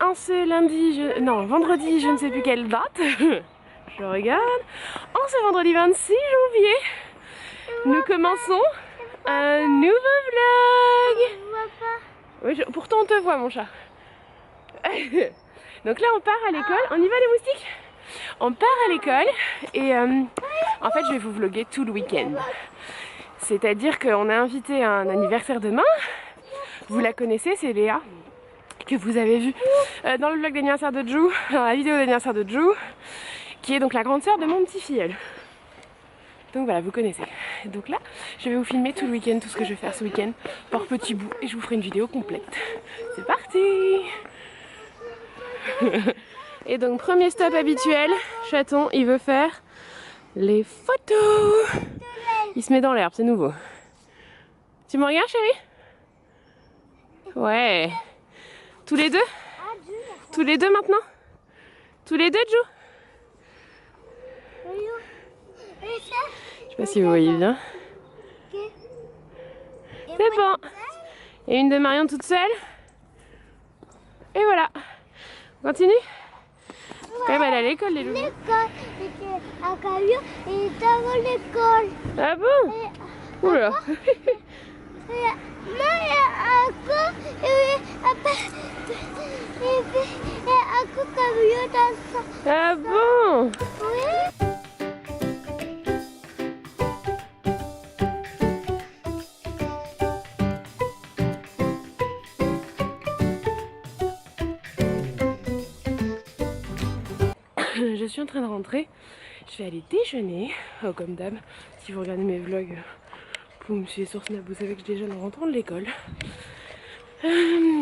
en ce lundi, non, vendredi, je ne sais plus quelle date. Je regarde. En ce vendredi 26 janvier, nous commençons un nouveau vlog. Oui, pourtant on te voit, mon chat. Donc là, on part à l'école. On y va, les moustiques? On part à l'école et en fait, je vais vous vlogger tout le week-end. C'est-à-dire qu'on a invité à un anniversaire demain. Vous la connaissez, c'est Léa, que vous avez vu dans le vlog d'anniversaire de Jou, dans la vidéo d'anniversaire de Jou, qui est donc la grande sœur de mon petit filleul. Donc voilà, vous connaissez. Donc là, je vais vous filmer tout le week-end, tout ce que je vais faire ce week-end, par petits bouts, et je vous ferai une vidéo complète. C'est parti. Et donc, premier stop habituel, chaton, il veut faire les photos. Il se met dans l'herbe, c'est nouveau. Tu me regardes, chérie? Ouais. Tous les deux? Tous les deux maintenant? Tous les deux, Jou? Je sais pas si vous voyez bien. C'est bon. Et une de Marion toute seule. Et voilà. On continue? Quand même, elle est à l'école, les loups. L'école, un camion, il est avant l'école. Ah bon? Oula. Non, il y a un coup, et un coup camion dans ça. Ah bon? Oui. Je suis en train de rentrer. Je vais aller déjeuner, comme d'hab. Si vous regardez mes vlogs, vous me suivez sur Snap, vous savez que je déjeune en rentrant de l'école.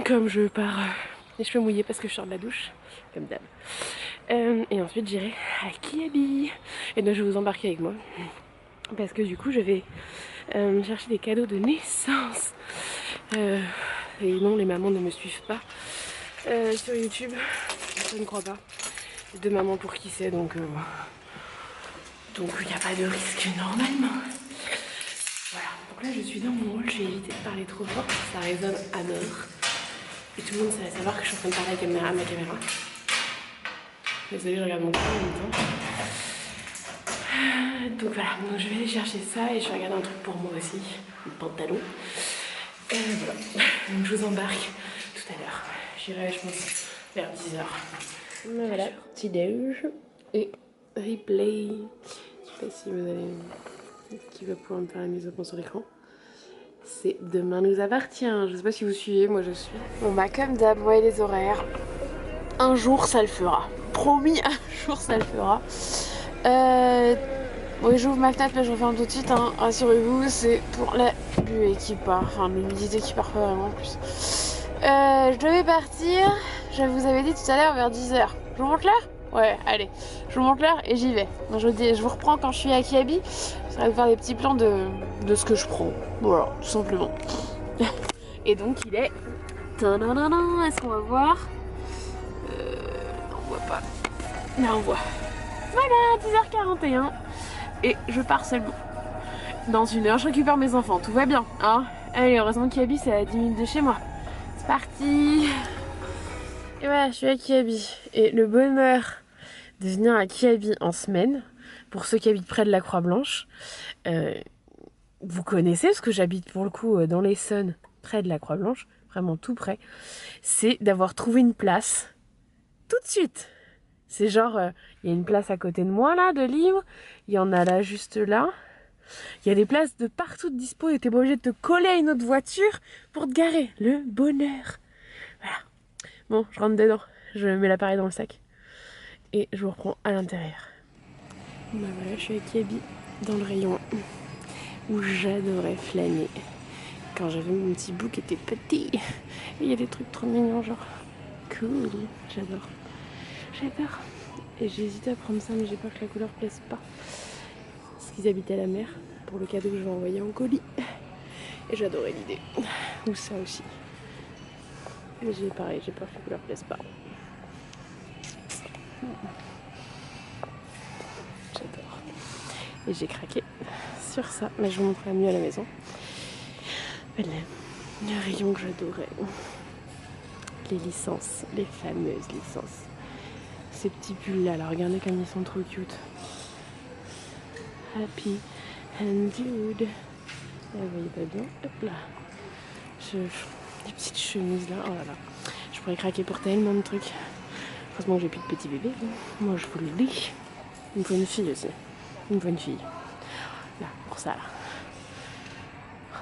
Comme je pars les cheveux mouillés parce que je sors de la douche, comme d'hab. Et ensuite j'irai à Kiabi. Et donc je vais vous embarquer avec moi. Parce que du coup je vais chercher des cadeaux de naissance. Et non, les mamans ne me suivent pas sur YouTube. Je ne crois pas. De maman pour qui c'est, donc il n'y a pas de risque normalement. Voilà, donc là je suis dans mon hall, j'ai évité de parler trop fort, ça résonne à mort. Et tout le monde va savoir que je suis en train de parler à ma caméra. Désolée, je regarde mon temps en même temps. Donc voilà, donc je vais aller chercher ça et je vais regarder un truc pour moi aussi, un pantalon. Et voilà, donc je vous embarque tout à l'heure. J'irai, je pense, vers 10h. Voilà, petit déj et replay. Je sais pas si vous allez. Qui va pouvoir me faire la mise au point sur l'écran. C'est Demain nous appartient. Je sais pas si vous suivez, moi je suis. Bon bah comme d'hab, voyez les horaires. Un jour ça le fera. Promis, un jour ça le fera. Oui, j'ouvre ma fenêtre mais je referme tout de suite, hein. Rassurez-vous, c'est pour la buée qui part. Enfin l'humidité qui part pas vraiment en plus. Je devais partir. Je vous avais dit tout à l'heure vers 10h. Je vous montre l'heure? Ouais, allez. Je vous montre l'heure et j'y vais. Je vous reprends quand je suis à Kiabi. Ça va vous faire des petits plans de ce que je prends. Voilà, tout simplement. Et donc il est... Est-ce qu'on va voir? On voit pas. Là on voit. Voilà, 10h41. Et je pars seulement. Dans une heure, je récupère mes enfants. Tout va bien, hein? Allez, heureusement Kiabi, c'est à 10 minutes de chez moi. C'est parti! Et voilà, je suis à Kiabi. Et le bonheur de venir à Kiabi en semaine, pour ceux qui habitent près de la Croix-Blanche, vous connaissez, parce que j'habite pour le coup dans l'Essonne, près de la Croix-Blanche, vraiment tout près, c'est d'avoir trouvé une place tout de suite. C'est genre, il y a une place à côté de moi là, de libre, il y en a là juste là. Il y a des places de partout de dispo et t'es pas obligé de te coller à une autre voiture pour te garer. Le bonheur. Voilà. Bon, je rentre dedans, je mets l'appareil dans le sac et je vous reprends à l'intérieur. Ben voilà, je suis à Kiabi, dans le rayon où j'adorais flâner quand j'avais mon petit bout qui était petit. Et il y a des trucs trop mignons, genre cool, j'adore. J'adore. Et j'ai hésité à prendre ça, mais j'ai peur que la couleur plaise pas. Parce qu'ils habitaient à la mer pour le cadeau que je vais envoyer en colis. Et j'adorais l'idée. Ou ça aussi. Mais pareil, j'ai peur que la couleur plaise pas. J'adore. Et j'ai craqué sur ça. Mais je vous montrerai mieux à la maison. Le rayon que j'adorais. les licences, les fameuses licences. Ces petits pulls là, regardez comme ils sont trop cute. Happy and Jude. Vous voyez pas bien, hop là. Les petites chemises là, oh là là. Je pourrais craquer pour tellement de trucs. Heureusement que j'ai plus de petits bébés. Moi je vous le dis. Il me faut une fille aussi. Il me faut une fille. Là, pour ça là.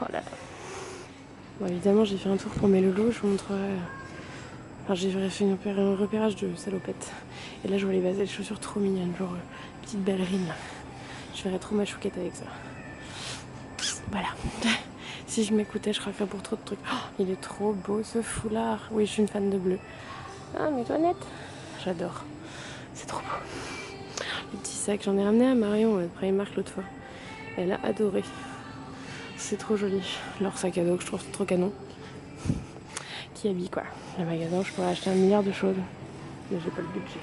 Oh là là. Bon évidemment j'ai fait un tour pour mes lolos, je vous montrerai. Enfin j'ai fait un repérage de salopettes. Et là je vois les bases de chaussures trop mignonnes, genre petite ballerine là. Je ferais trop ma chouquette avec ça. Voilà. Si je m'écoutais, je craquerais pour trop de trucs. Oh, il est trop beau ce foulard. Oui, je suis une fan de bleu. Ah, mais toi net. J'adore. C'est trop beau. Les petits sacs, j'en ai ramené à Marion de Primark l'autre fois. Elle a adoré. C'est trop joli. Leur sac à dos que je trouve trop canon. Qui habille quoi. Le magasin, je pourrais acheter 1 milliard de choses. Mais j'ai pas le budget.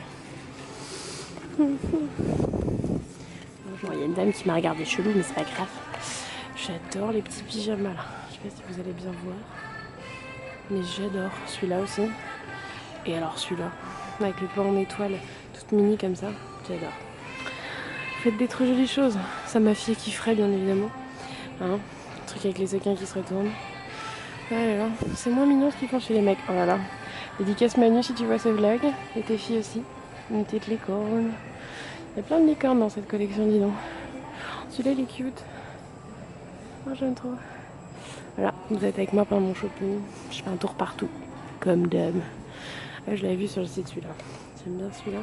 Bonjour, il y a une dame qui m'a regardé chelou, mais c'est pas grave. J'adore les petits pyjamas là. Je sais pas si vous allez bien voir. Mais j'adore celui-là aussi. Et alors celui-là, avec le pan en étoile, toute mini comme ça. J'adore. Faites des trop jolies choses. Ça ma fille kifferait bien évidemment. Hein, le truc avec les sequins qui se retournent. Voilà. C'est moins mignon ce qu'ils font chez les mecs. Oh là là. Dédicace Manu si tu vois ce vlog. Et tes filles aussi. Une petite licorne. Il y a plein de licornes dans cette collection, dis donc. Celui-là il est cute. Oh, j'aime trop. Voilà, vous êtes avec moi pendant mon shopping. Je fais un tour partout, comme d'hab. Je l'avais vu sur le site celui-là. J'aime bien celui-là.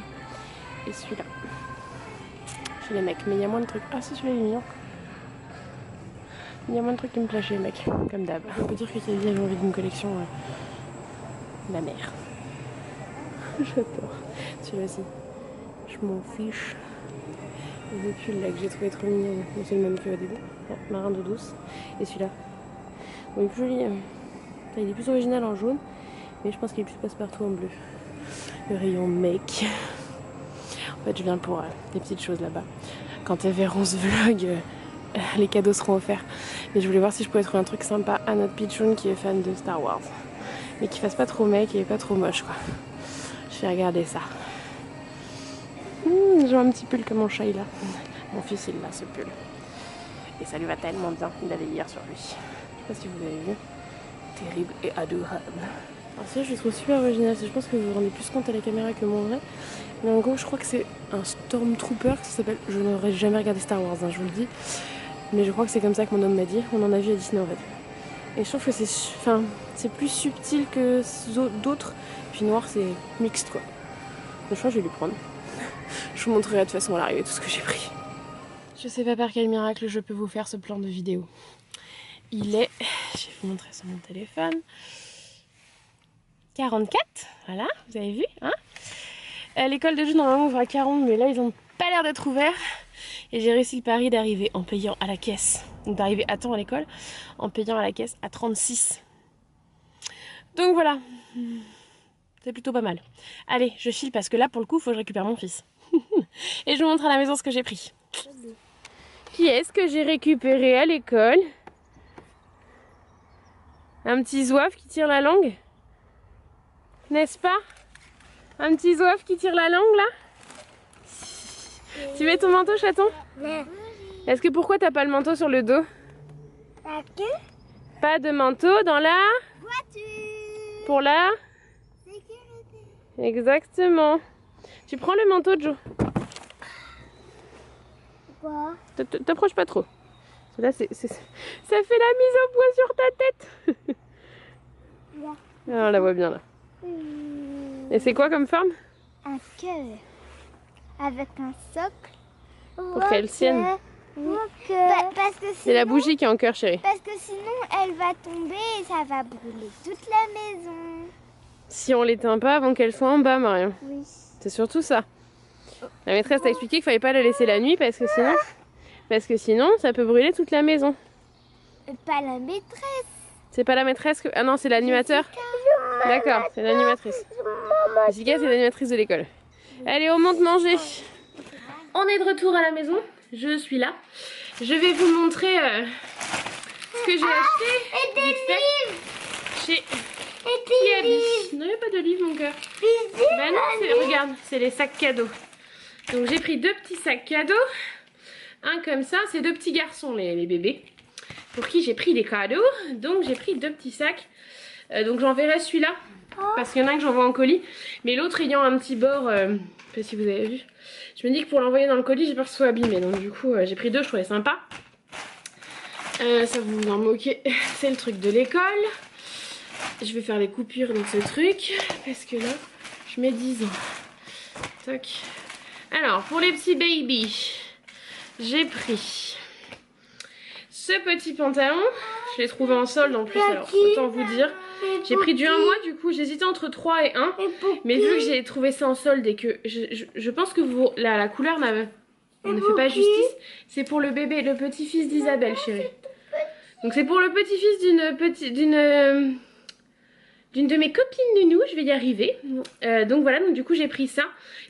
Et celui-là. Chez les mecs. Mais il y a moins de trucs. Ah si, celui-là il est mignon. Il y a moins de trucs qui me plaisent chez les mecs, comme d'hab. On peut dire que Kaby avait envie d'une collection la mère. J'adore. Celui-là aussi. Je m'en fiche. Le pull là que j'ai trouvé trop mignon. C'est le même qu'au début. Marin d'eau douce. Et celui-là. Bon, il est plus joli. Il est plus original en jaune. Mais je pense qu'il est plus passe-partout en bleu. Le rayon mec. En fait, je viens pour des petites choses là-bas. Quand elles verront ce vlog, les cadeaux seront offerts. Mais je voulais voir si je pouvais trouver un truc sympa à notre pitchoun qui est fan de Star Wars. Mais qui fasse pas trop mec et pas trop moche quoi. Je vais regarder ça. J'ai un petit pull comme mon chat il a. Mon fils il a ce pull. Et ça lui va tellement bien. Il l'avait hier sur lui. Je sais pas si vous avez vu. Terrible et adorable. Alors ça je le trouve super original. Je pense que vous vous rendez plus compte à la caméra que moi en vrai. Mais en gros je crois que c'est un Stormtrooper qui s'appelle. Je n'aurais jamais regardé Star Wars, hein, je vous le dis. Mais je crois que c'est comme ça que mon homme m'a dit. On en a vu à Disney en fait. Et je trouve que c'est plus subtil que d'autres. Puis noir c'est mixte quoi. Donc, je crois que je vais lui prendre. Je vous montrerai de toute façon à l'arrivée tout ce que j'ai pris. Je sais pas par quel miracle je peux vous faire ce plan de vidéo. Il est, je vais vous montrer sur mon téléphone, 44, voilà, vous avez vu, hein. L'école de jeu normalement ouvre à 40, mais là ils ont pas l'air d'être ouverts. Et j'ai réussi le pari d'arriver en payant à la caisse, donc d'arriver à temps à l'école, en payant à la caisse à 36. Donc voilà, c'est plutôt pas mal. Allez, je file parce que là pour le coup il faut que je récupère mon fils. Et je vous montre à la maison ce que j'ai pris. Qui est-ce que j'ai récupéré à l'école? Un petit zouave qui tire la langue? N'est-ce pas? Un petit zouave qui tire la langue là? Tu mets ton manteau chaton? Non. Est-ce que pourquoi t'as pas le manteau sur le dos? Parce que Pas de manteau dans la voiture. pour la Sécurité. exactement. Tu prends le manteau Joe. Quoi? T'approches pas trop. Là ça fait la mise au point sur ta tête. Là. Ah, on la voit bien là. Et c'est quoi comme forme? Un cœur. Avec un socle. Pour qu'elle tienne. Parce que C'est la sinon- bougie qui est en cœur chérie. Parce que sinon elle va tomber et ça va brûler toute la maison. Si on l'éteint pas avant qu'elle soit en bas Marion. Oui. C'est surtout ça. La maîtresse t'a expliqué qu'il fallait pas la laisser la nuit parce que sinon ça peut brûler toute la maison. Pas la maîtresse. C'est pas la maîtresse que... Ah non, c'est l'animateur. D'accord, c'est l'animatrice. Jessica, c'est l'animatrice de l'école. Allez, on monte manger. On est de retour à la maison. Je suis là. Je vais vous montrer ce que j'ai acheté. Et des livres. Chez Qui habille? Non, il n'y a pas de livre, mon cœur. Ben non, regarde, c'est les sacs cadeaux. Donc j'ai pris 2 petits sacs cadeaux. Un comme ça, c'est 2 petits garçons, les bébés. Pour qui j'ai pris des cadeaux. Donc j'ai pris 2 petits sacs. Donc j'enverrai celui-là. Parce qu'il y en a un que j'envoie en colis. Mais l'autre ayant un petit bord, je sais pas si vous avez vu. Je me dis que pour l'envoyer dans le colis, j'ai peur que ce soit abîmé. Donc du coup, j'ai pris 2, je trouvais sympa. Ça vous en moquez, c'est le truc de l'école. Je vais faire les coupures dans ce truc. Parce que là, je mets 10 ans. Toc. Alors, pour les petits baby, j'ai pris ce petit pantalon. Je l'ai trouvé en solde en plus, alors autant vous dire. J'ai pris du 1 mois, du coup j'hésitais entre 3 et 1. Mais vu que j'ai trouvé ça en solde et que je pense que la couleur ne fait pas justice. C'est pour le bébé, le petit-fils d'Isabelle, chérie. Donc c'est pour le petit-fils d'une de mes copines de nous, je vais y arriver. Donc voilà, donc du coup j'ai pris ça.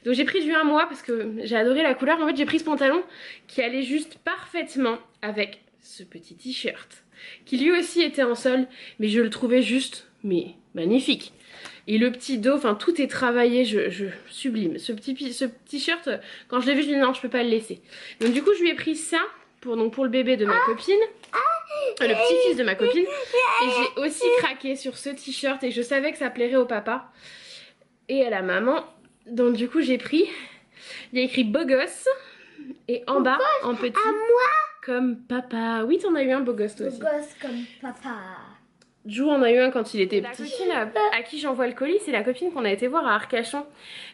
Donc j'ai pris du 1 mois parce que j'ai adoré la couleur. En fait j'ai pris ce pantalon qui allait juste parfaitement avec ce petit t-shirt. Qui lui aussi était en solde, mais je le trouvais juste, mais magnifique. Et le petit dos, enfin tout est travaillé, sublime. Ce t-shirt, quand je l'ai vu, je me dis non, je peux pas le laisser. Donc du coup je lui ai pris ça pour le bébé de ma copine. Le petit-fils de ma copine. Et j'ai aussi craqué sur ce t-shirt et je savais que ça plairait au papa et à la maman. Donc du coup j'ai pris, il y a écrit beau gosse et en bas en petit comme papa. Oui, t'en as eu un beau gosse toi aussi. Beau gosse comme papa. Jou en a eu un quand il était petit. La copine à qui j'envoie le colis, c'est la copine qu'on a été voir à Arcachon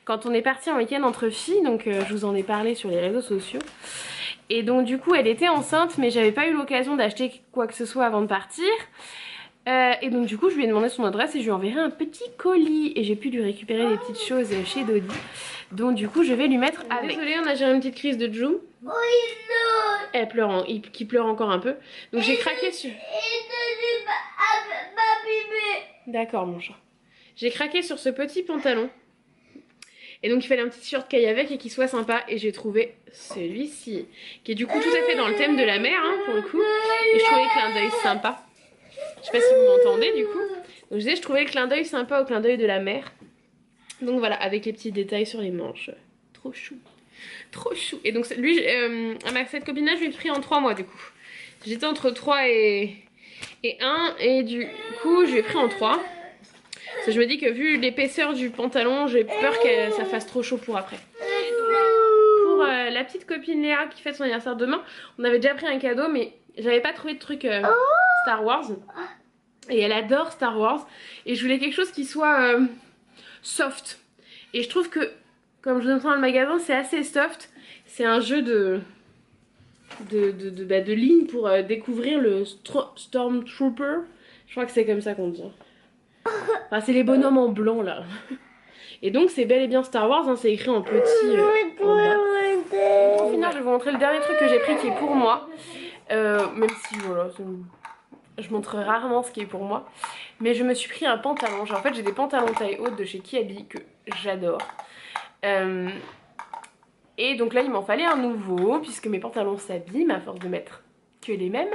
quand on est parti en week-end entre filles. Donc je vous en ai parlé sur les réseaux sociaux. Et donc du coup elle était enceinte, mais j'avais pas eu l'occasion d'acheter quoi que ce soit avant de partir. Et donc du coup je lui ai demandé son adresse et je lui ai enverrai un petit colis. Et j'ai pu lui récupérer des petites choses chez Dodi. Donc du coup je vais lui mettre avec. Désolée, on a géré une petite crise de Jou. Oui, non. Elle pleure, qui pleure encore un peu. Donc j'ai craqué sur... D'accord mon chat. J'ai craqué sur ce petit pantalon. Et donc il fallait un petit t-shirt caille avec et qui soit sympa. Et j'ai trouvé celui-ci. Qui est du coup tout à fait dans le thème de la mer hein, pour le coup. Et je trouvais le clin d'œil sympa. Je sais pas si vous m'entendez du coup. Donc je trouvais le clin d'œil sympa au clin d'œil de la mer. Donc voilà, avec les petits détails sur les manches. Trop chou. Trop chou. Et donc lui, cette copine là je lui ai pris en 3 mois du coup. J'étais entre 3 et 1 et du coup je lui ai pris en 3. Parce que je me dis que vu l'épaisseur du pantalon, j'ai peur que ça fasse trop chaud pour après. Pour la petite copine Léa qui fête son anniversaire demain, on avait déjà pris un cadeau mais j'avais pas trouvé de truc Star Wars. Et elle adore Star Wars. Et je voulais quelque chose qui soit soft. Et je trouve que, comme je vous entends dans le magasin, c'est assez soft. C'est un jeu de lignes pour découvrir le Stormtrooper. Je crois que c'est comme ça qu'on dit. Enfin, c'est les bonhommes en blanc là. Et donc c'est bel et bien Star Wars, hein, c'est écrit en petit en bas. Pour finir, je vais vous montrer le dernier truc que j'ai pris qui est pour moi. Même si voilà, je montre rarement ce qui est pour moi. Mais je me suis pris un pantalon. En fait j'ai des pantalons taille haute de chez Kiabi que j'adore. Et donc là il m'en fallait un nouveau puisque mes pantalons s'abîment à force de mettre que les mêmes.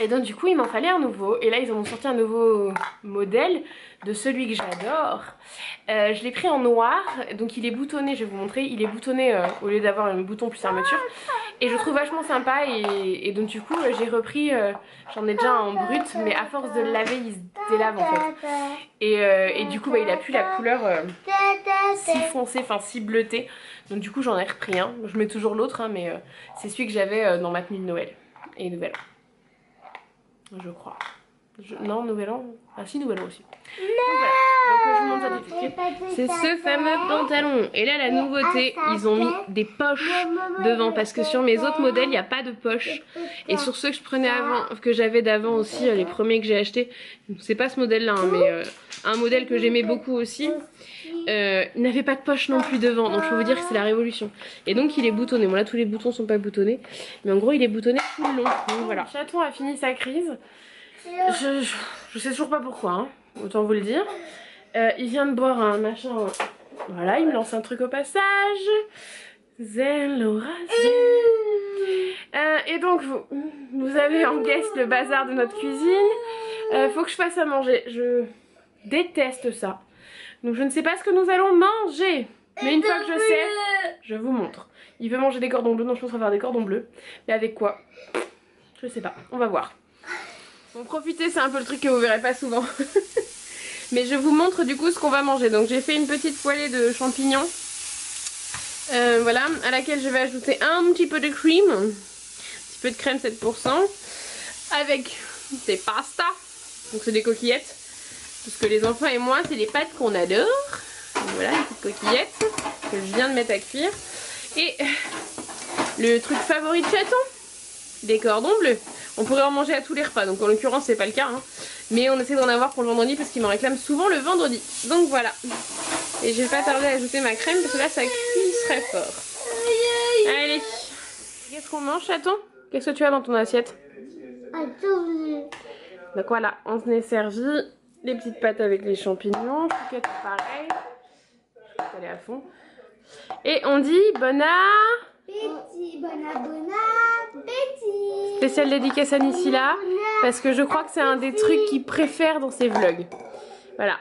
Et donc du coup il m'en fallait un nouveau. Et là ils ont sorti un nouveau modèle de celui que j'adore. Je l'ai pris en noir. Donc il est boutonné, je vais vous montrer. Il est boutonné au lieu d'avoir un bouton plus armature. Et je le trouve vachement sympa. Et donc du coup j'ai repris, j'en ai déjà en brut. Mais à force de le laver il se délave en fait. Et du coup il a plus la couleur si foncée, enfin si bleutée. Donc du coup j'en ai repris un. Je mets toujours l'autre hein, mais c'est celui que j'avais dans ma tenue de Noël. Et Nouvel An. Je crois. Non, Nouvel An. Ah si, Nouvel An aussi. Donc voilà. Donc je vous montre ça tout de suite. C'est ce fameux pantalon. Et là la nouveauté, ils ont mis des poches devant. Parce que sur mes autres modèles, il n'y a pas de poche. Et sur ceux que je prenais avant, que j'avais d'avant aussi, les premiers que j'ai achetés, c'est pas ce modèle là, hein, mais un modèle que j'aimais beaucoup aussi. Il n'avait pas de poche non plus devant. Donc je peux vous dire que c'est la révolution. Et donc il est boutonné. Bon là tous les boutons sont pas boutonnés. Mais en gros il est boutonné tout le long. Donc voilà. Le chaton a fini sa crise. Je sais toujours pas pourquoi, hein, autant vous le dire. Il vient de boire un machin. Voilà, il me lance un truc au passage. Zen, Laura, Zen. Et donc vous avez en guest le bazar de notre cuisine. Faut que je fasse à manger. Je déteste ça. Donc je ne sais pas ce que nous allons manger. Mais une fois que je sais, je vous montre. Il veut manger des cordons bleus, donc je pense qu'on va faire des cordons bleus. Mais avec quoi? Je sais pas, on va voir. Bon, profitez, c'est un peu le truc que vous verrez pas souvent. Mais je vous montre du coup ce qu'on va manger. Donc j'ai fait une petite poêlée de champignons. Voilà, à laquelle je vais ajouter un petit peu de crème. Un petit peu de crème 7%. Avec des pastas. Donc c'est des coquillettes. Parce que les enfants et moi, c'est les pâtes qu'on adore. Donc voilà, les petites coquillettes que je viens de mettre à cuire. Et le truc favori de chaton, des cordons bleus. On pourrait en manger à tous les repas, donc en l'occurrence c'est pas le cas. Hein. Mais on essaie d'en avoir pour le vendredi parce qu'ils m'en réclament souvent le vendredi. Donc voilà. Et je vais pas tarder à ajouter ma crème parce que là ça cuit très fort. Allez. Qu'est-ce qu'on mange, chaton? Qu'est-ce que tu as dans ton assiette? Donc voilà, on s'en est servi. Les petites pâtes avec les champignons. Chouquette pareil. Chouquette elle est à fond. Et on dit bon appétit. Spéciale dédicace à Nisila. Parce que je crois que c'est un des trucs qu'il préfère dans ses vlogs. Voilà.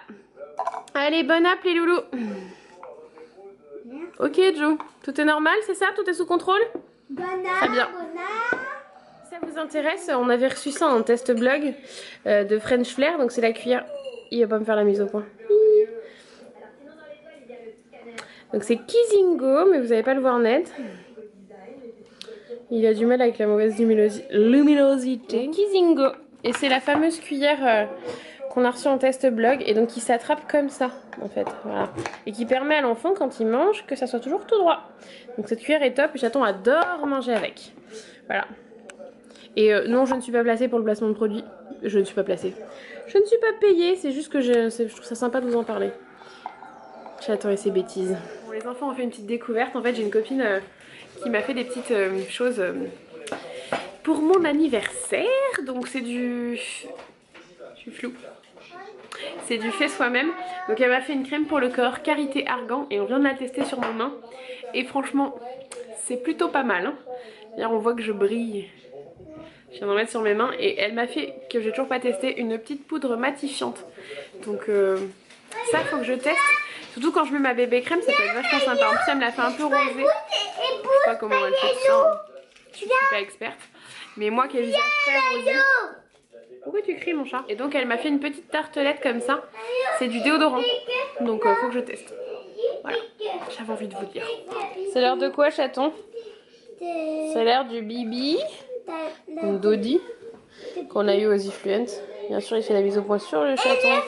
Allez, bon app les loulous. Ok Joe, tout est normal, c'est ça? Tout est sous contrôle? Très bien. Si ça vous intéresse, on avait reçu ça en test blog de French Flair. Donc c'est la cuillère. Il va pas me faire la mise au point. Donc c'est Kizingo, mais vous n'allez pas le voir net. Il a du mal avec la mauvaise luminosité. Kizingo. Et c'est la fameuse cuillère qu'on a reçue en test blog. Et donc qui s'attrape comme ça, en fait. Voilà. Et qui permet à l'enfant, quand il mange, que ça soit toujours tout droit. Donc cette cuillère est top et chaton adore manger avec. Voilà. Et non, je ne suis pas placée pour le placement de produit. Je ne suis pas placée. Je ne suis pas payée, c'est juste que je trouve ça sympa de vous en parler. Chaton et ses bêtises. Bon, les enfants ont fait une petite découverte. En fait, j'ai une copine qui m'a fait des petites choses pour mon anniversaire. Donc c'est du... Je suis floue. C'est du fait soi-même. Donc elle m'a fait une crème pour le corps, Karité Argan. Et on vient de la tester sur mon main. Et franchement, c'est plutôt pas mal. Hein. D'ailleurs, on voit que je brille. Je viens d'en mettre sur mes mains. Et elle m'a fait, que j'ai toujours pas testé, une petite poudre matifiante. Donc ça, faut que je teste. Surtout quand je mets ma bébé crème, ça peut être vachement sympa. En plus, elle me l'a fait un peu rosée. Je sais pas comment elle fait ça. Je suis pas experte. Mais moi qui ai le visage très rosé. Pourquoi tu cries, mon chat? Et donc, elle m'a fait une petite tartelette comme ça. C'est du déodorant. Donc, faut que je teste. Voilà. J'avais envie de vous dire. C'est l'heure de quoi, chaton? C'est l'heure du bibi. Donc, Dodi. Qu'on a eu aux Ifluent. Bien sûr, il fait la mise au point sur le chaton.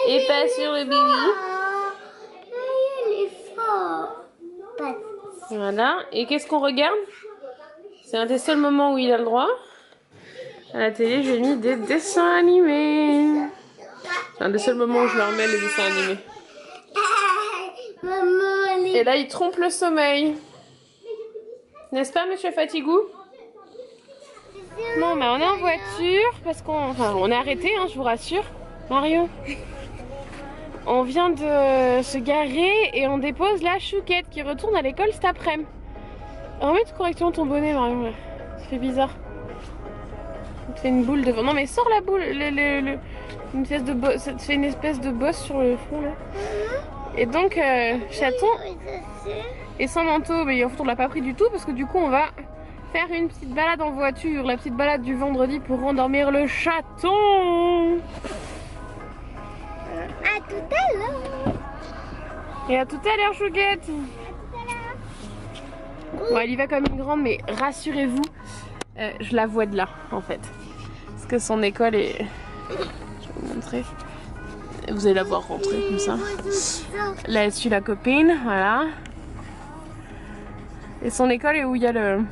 Et pas sur le bibi. Voilà, et qu'est-ce qu'on regarde? C'est un des seuls moments où il a le droit. À la télé, j'ai mis des dessins animés. C'est un des seuls moments où je leur mets les dessins animés. Et là, il trompe le sommeil. N'est-ce pas, monsieur Fatigou? Bon, bah, on est en voiture parce qu'on... Enfin, on est arrêté, hein, je vous rassure. Mario, on vient de se garer et on dépose la Chouquette qui retourne à l'école cet après-midi. Remets correctement ton bonnet, Marion. Là. Ça fait bizarre. Ça te fait une boule devant. Non, mais sors la boule. Une espèce de bosse. Ça te fait une espèce de bosse sur le front là. Et donc, chaton et sans manteau, mais en fait, on l'a pas pris du tout parce que du coup, on va faire une petite balade en voiture. La petite balade du vendredi pour rendormir le chaton. À tout à l'heure. Et à tout à l'heure, Chouquette. Bon, elle y va comme une grande, mais rassurez-vous, je la vois de là, en fait. Parce que son école est... Je vais vous montrer. Vous allez la voir rentrer, comme ça. Là, elle suit la copine, voilà. Et son école est où il y a le...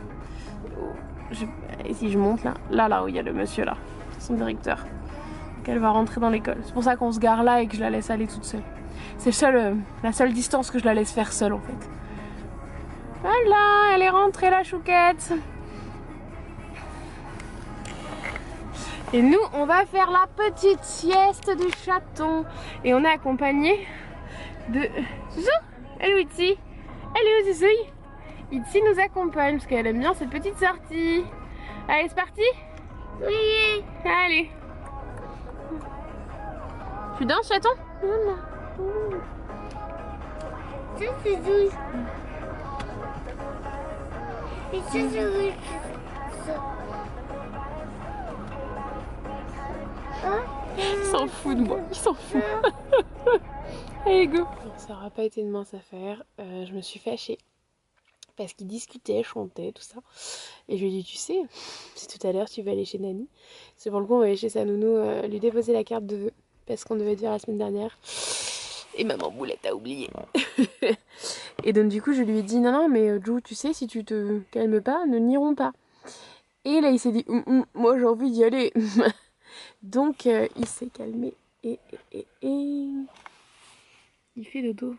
Et si je monte là, là où il y a le monsieur, là. Son directeur. Elle va rentrer dans l'école. C'est pour ça qu'on se gare là et que je la laisse aller toute seule. C'est la seule distance que je la laisse faire seule en fait. Voilà, elle est rentrée la Chouquette. Et nous, on va faire la petite sieste du chaton. Et on est accompagné de Zouzou. Elle est où Itzi? Elle est où Zouzou? Itzi nous accompagne parce qu'elle aime bien cette petite sortie. Allez, c'est parti? Oui. Allez. Tu danses, chaton? Non. Ça, c'est douce. Et ça, c'est douce. Il s'en fout de moi, il s'en fout. Allez, go. Ça n'aura pas été une mince affaire. Je me suis fâchée. Parce qu'il discutait, chantait, tout ça. Et je lui ai dit, tu sais, si tout à l'heure tu vas aller chez Nani, c'est pour le coup on va aller chez sa nounou lui déposer la carte de vœux. Parce qu'on devait dire la semaine dernière. Et maman Boulette a oublié. Et donc du coup je lui ai dit, non mais Jou, tu sais, si tu te calmes pas, nous n'irons pas. Et là il s'est dit, moi j'ai envie d'y aller. Donc il s'est calmé. Et il fait dodo.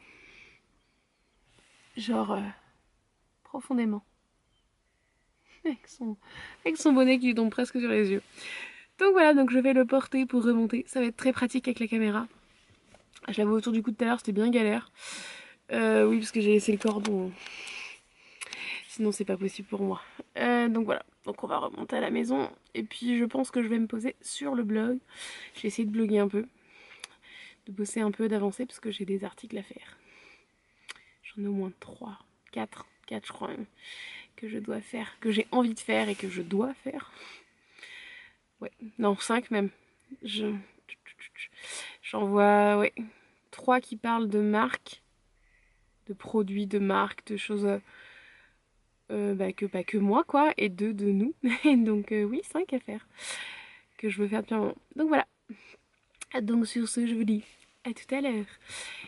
Genre profondément. Avec son bonnet qui lui tombe presque sur les yeux. Donc voilà, donc je vais le porter pour remonter. Ça va être très pratique avec la caméra. Je l'avais autour du cou tout à l'heure, c'était bien galère. Oui, parce que j'ai laissé le cordon. Sinon c'est pas possible pour moi. Donc voilà, donc on va remonter à la maison. Et puis je pense que je vais me poser sur le blog. Je vais essayer de bloguer un peu. De bosser un peu, d'avancer, parce que j'ai des articles à faire. J'en ai au moins 4 je crois même, que je dois faire, que j'ai envie de faire et que je dois faire. Ouais, non, 5 même. J'en vois, ouais, 3 qui parlent de marques, de produits, de marques, de choses que moi, quoi, et 2 de nous. Donc oui, 5 à faire, que je veux faire depuis un moment. Donc voilà. Donc sur ce, je vous dis à tout à l'heure.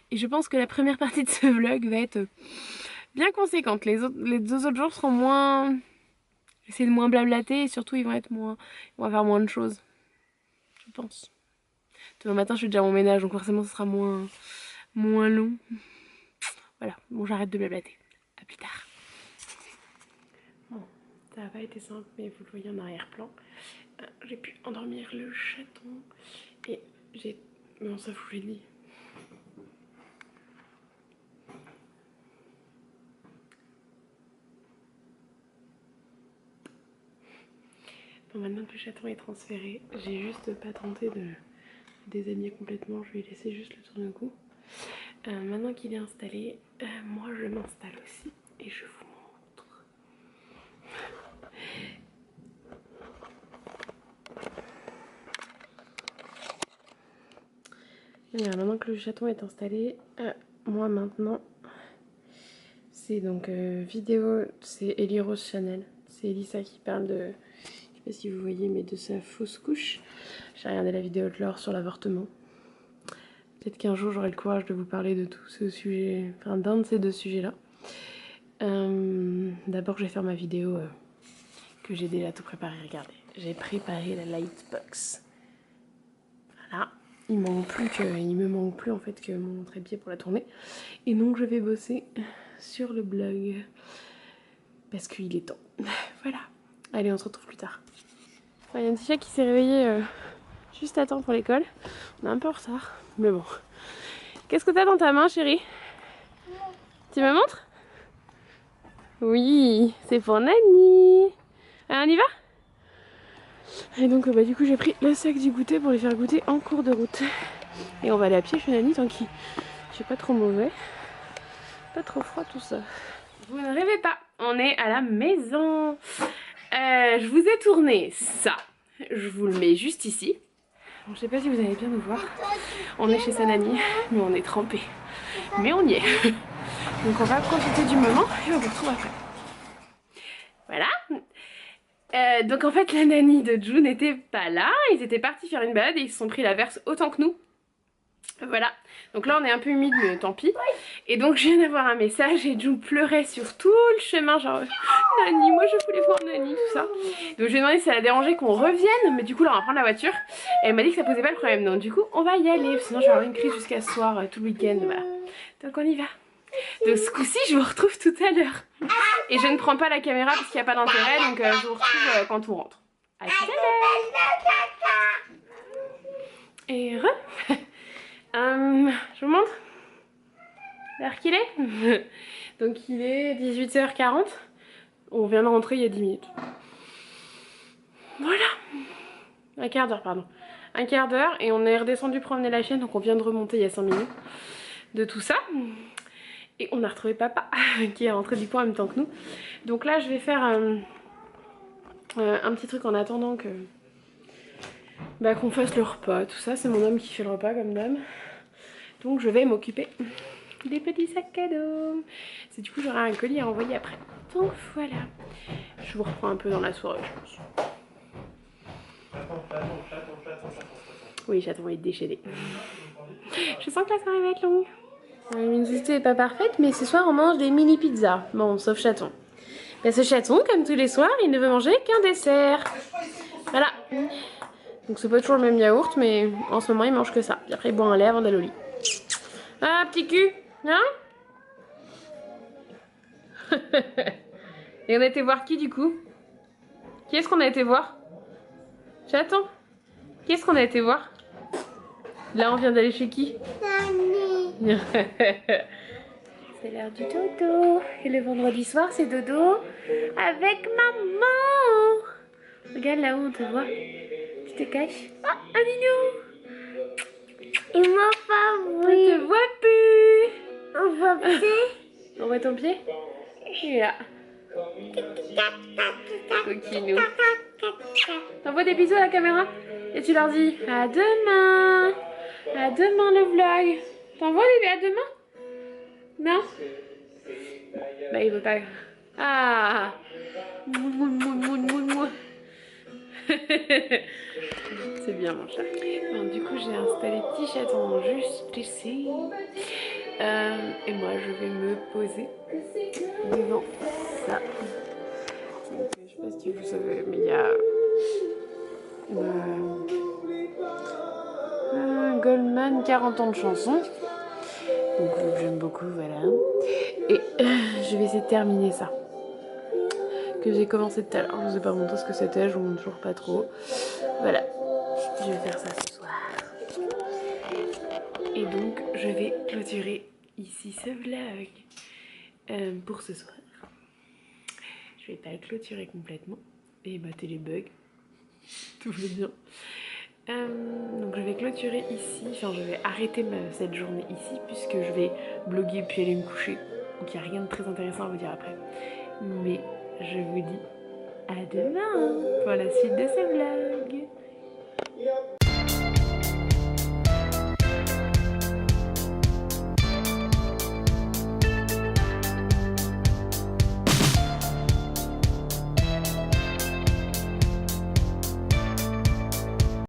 Et je pense que la première partie de ce vlog va être bien conséquente. Les 2 autres jours seront moins... J'essaie de moins blablater et surtout ils vont être moins... On va faire moins de choses. Je pense. Demain matin je fais déjà mon ménage donc forcément ce sera moins long. Voilà, bon j'arrête de blablater. À plus tard. Bon, ça n'a pas été simple mais vous le voyez en arrière-plan. J'ai pu endormir le chaton et j'ai... Non ça vous l'ai dit. Bon, maintenant que le chaton est transféré, j'ai juste pas tenté de déshabiller complètement, je lui ai laissé juste le tourne-cou. Maintenant qu'il est installé, moi je m'installe aussi et je vous montre. Voilà, maintenant que le chaton est installé, moi maintenant, c'est donc vidéo, c'est Ellie Rose Chanel. C'est Elissa qui parle de, je sais pas si vous voyez, mais de sa fausse couche. J'ai regardé la vidéo de Laure sur l'avortement. Peut-être qu'un jour j'aurai le courage de vous parler de tout ce sujet, enfin d'un de ces 2 sujets-là. D'abord je vais faire ma vidéo que j'ai déjà tout préparé, regardez. J'ai préparé la lightbox. Voilà, il me manque plus en fait que mon trépied pour la tourner. Et donc je vais bosser sur le blog. Parce qu'il est temps. Voilà. Allez, on se retrouve plus tard. Il y a un petit chat qui s'est réveillé juste à temps pour l'école. On est un peu en retard, mais bon. Qu'est-ce que t'as dans ta main, chérie? Tu me montres? Oui, c'est pour Nani. Allez, on y va? Et donc du coup j'ai pris le sac du goûter pour les faire goûter en cours de route. Et on va aller à pied chez Nani tant qu'il fait pas trop mauvais. Pas trop froid tout ça. Vous ne rêvez pas, on est à la maison. Je vous ai tourné ça. Je vous le mets juste ici. Bon, je sais pas si vous allez bien nous voir. On est chez sa Nani, mais on est trempé. Mais on y est. Donc on va profiter du moment et on vous retrouve après. Voilà. Donc en fait la Nani de Jou n'était pas là. Ils étaient partis faire une balade et ils se sont pris la verse autant que nous. Voilà, donc là on est un peu humide mais tant pis. Et donc je viens d'avoir un message et Jou pleurait sur tout le chemin genre Nani, moi je voulais voir Nani, tout ça. Donc je lui ai demandé si ça la dérangeait qu'on revienne, mais du coup là on va prendre la voiture. Et elle m'a dit que ça posait pas le problème, donc du coup on va y aller, sinon je vais avoir une crise jusqu'à ce soir, tout le week-end, voilà. Donc on y va. Donc ce coup-ci je vous retrouve tout à l'heure. Et je ne prends pas la caméra parce qu'il n'y a pas d'intérêt, donc je vous retrouve quand on rentre. À tout à l'heure. Et je vous montre l'heure qu'il est. Donc il est 18h40. On vient de rentrer il y a 10 minutes. Voilà. Un quart d'heure, pardon. un quart d'heure et on est redescendu promener la chienne, donc on vient de remonter il y a 5 minutes de tout ça. Et on a retrouvé papa qui est rentré du coup en même temps que nous. Donc là je vais faire un petit truc en attendant que qu'on fasse le repas, tout ça. C'est mon homme qui fait le repas comme d'hab. Donc je vais m'occuper des petits sacs cadeaux. C'est du coup j'aurai un colis à envoyer après. Donc voilà. Je vous reprends un peu dans la soirée je pense. Oui, chaton va être déchaîné. Je sens que la soirée va être longue. La luminosité n'est pas parfaite, mais ce soir on mange des mini pizzas. Bon, sauf chaton. Et ce chaton, comme tous les soirs, il ne veut manger qu'un dessert. Voilà. Donc c'est pas toujours le même yaourt, mais en ce moment il mange que ça. Puis après il boit un lait avant d'aller au lit. Ah, petit cul, hein? Et on a été voir qui du coup? Qui est-ce qu'on a été voir? Chaton? Qui est-ce qu'on a été voir? Là on vient d'aller chez qui? Mamie. C'est l'heure du dodo. Et le vendredi soir c'est dodo avec maman. Regarde là-haut, on te voit. Tu te caches? Ah, un minou. Et mon favori. On te voit plus. On voit plus. On voit ton pied? Il est là. Coquinou. T'envoies des bisous à la caméra et tu leur dis à demain. À demain le vlog. T'envoies des à demain? Non? Bah il veut pas. Ah. C'est bien mon chat. Alors, du coup j'ai installé petit chaton juste ici. Et moi je vais me poser devant ça. Donc, je sais pas si vous savez, mais il y a Goldman 40 ans de chansons. Donc j'aime beaucoup, voilà. Et je vais essayer de terminer ça. Que j'ai commencé tout à l'heure. Je vous ai pas montré ce que c'était, je vous montre toujours pas trop. Voilà. Je vais faire ça ce soir. Et donc je vais clôturer ici ce vlog pour ce soir. Je vais pas le clôturer complètement et mater les bugs. Tout va bien. Donc je vais clôturer ici, enfin je vais arrêter cette journée ici puisque je vais bloguer puis aller me coucher. Donc il n'y a rien de très intéressant à vous dire après. Mais je vous dis à demain pour la suite de ce vlog.